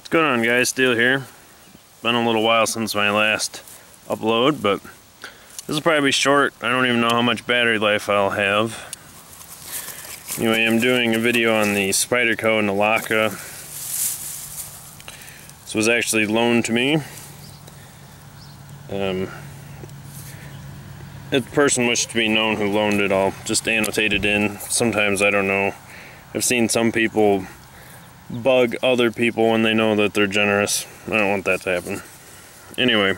What's going on, guys? Steele here. Been a little while since my last upload, but this will probably be short. I don't even know how much battery life I'll have. Anyway, I'm doing a video on the Spyderco Nilakka. This was actually loaned to me. If the person wished to be known who loaned it, I'll just annotate it in. Sometimes, I don't know. I've seen some people bug other people when they know that they're generous. I don't want that to happen. Anyway,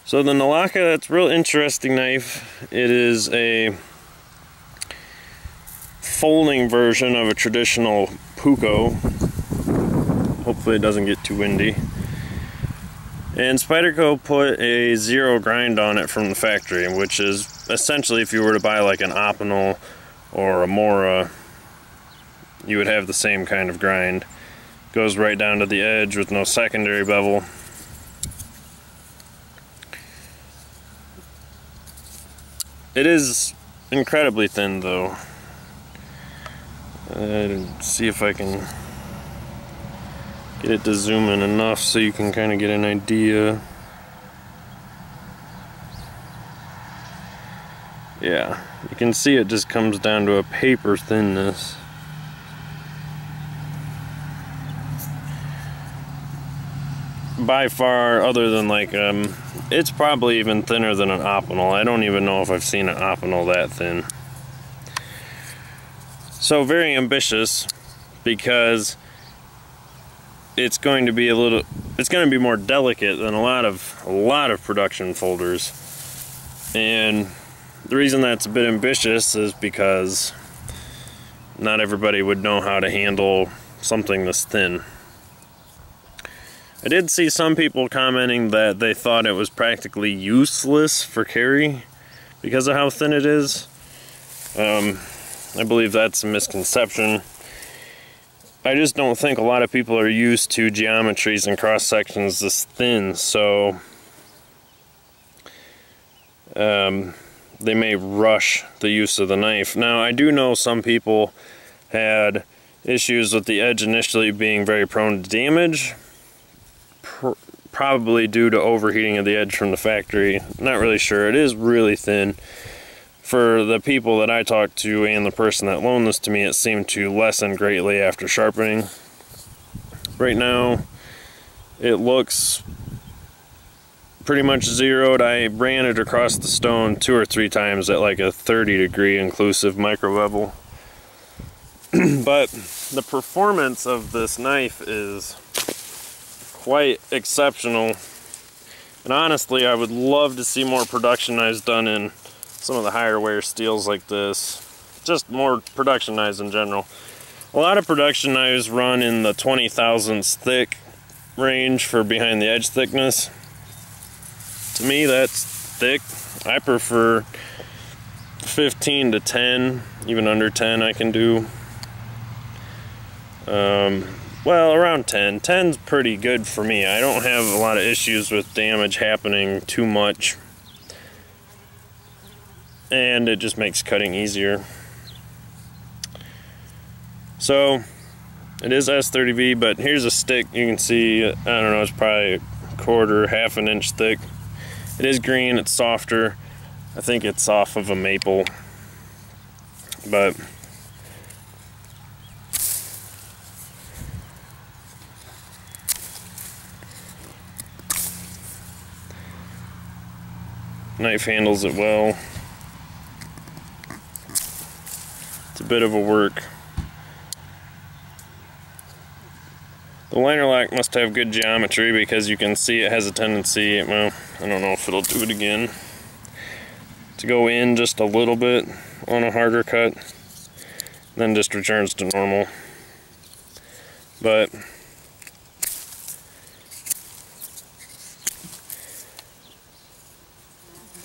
so the Nilakka, that's a real interesting knife. It is a folding version of a traditional puko. Hopefully it doesn't get too windy. And Spyderco put a zero grind on it from the factory, which is essentially if you were to buy like an Optional or a Mora, you would have the same kind of grind. Goes right down to the edge with no secondary bevel. It is incredibly thin though. See if I can get it to zoom in enough so you can kind of get an idea. Yeah, you can see it just comes down to a paper thinness. By far, other than like, it's probably even thinner than an Optional. I don't even know if I've seen an Optional that thin. So very ambitious, because it's going to be more delicate than a lot of production folders. And the reason that's a bit ambitious is because not everybody would know how to handle something this thin. I did see some people commenting that they thought it was practically useless for carry because of how thin it is. I believe that's a misconception. I just don't think a lot of people are used to geometries and cross sections this thin, so they may rush the use of the knife. Now, I do know some people had issues with the edge initially being very prone to damage, probably due to overheating of the edge from the factory. Not really sure. It is really thin. For the people that I talked to and the person that loaned this to me, it seemed to lessen greatly after sharpening. Right now, it looks pretty much zeroed. I ran it across the stone 2 or 3 times at like a 30-degree inclusive micro bevel. But the performance of this knife is quite exceptional. And honestly, I would love to see more production knives done in some of the higher wear steels like this. Just more production knives in general. A lot of production knives run in the 20 thousandths thick range for behind the edge thickness. To me, that's thick. I prefer 15 to 10, even under 10 I can do. Well, around 10. 10's pretty good for me. I don't have a lot of issues with damage happening too much. And it just makes cutting easier. So, it is S30V, but here's a stick. You can see, I don't know, it's probably a quarter, half an inch thick. It is green, it's softer. I think it's off of a maple. But knife handles it well. It's a bit of a work. The liner lock must have good geometry because you can see it has a tendency, well, I don't know if it'll do it again, to go in just a little bit on a harder cut, then just returns to normal. But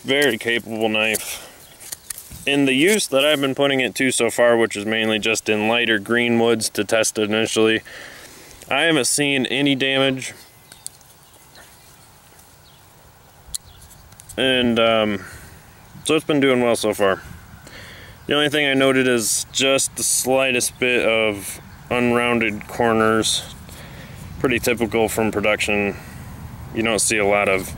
very capable knife. In the use that I've been putting it to so far, which is mainly just in lighter green woods to test it initially, I haven't seen any damage. And so it's been doing well so far. The only thing I noted is just the slightest bit of unrounded corners pretty typical from production. You don't see a lot of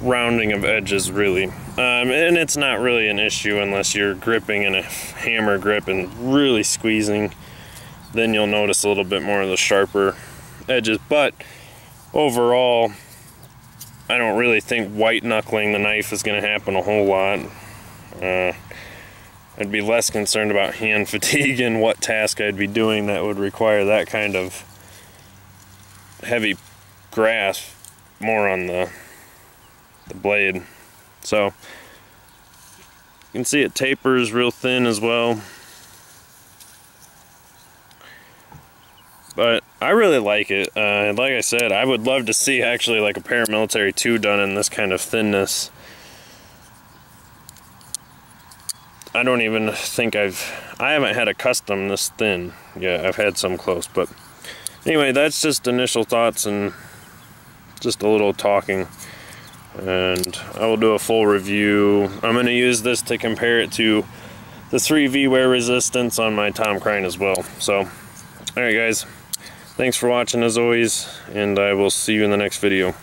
rounding of edges really, and it's not really an issue unless you're gripping in a hammer grip and really squeezing. Then you'll notice a little bit more of the sharper edges, but overall I don't really think white knuckling the knife is going to happen a whole lot. I'd be less concerned about hand fatigue and what task I'd be doing that would require that kind of heavy grasp, more on the blade. So you can see it tapers real thin as well, but I really like it. Like I said, I would love to see actually like a Paramilitary 2 done in this kind of thinness. I don't even think I haven't had a custom this thin. Yeah, I've had some close, but anyway, that's just initial thoughts and just a little talking. And I will do a full review. I'm going to use this to compare it to the 3V wear resistance on my Tom Crine as well. So, alright guys, thanks for watching as always, and I will see you in the next video.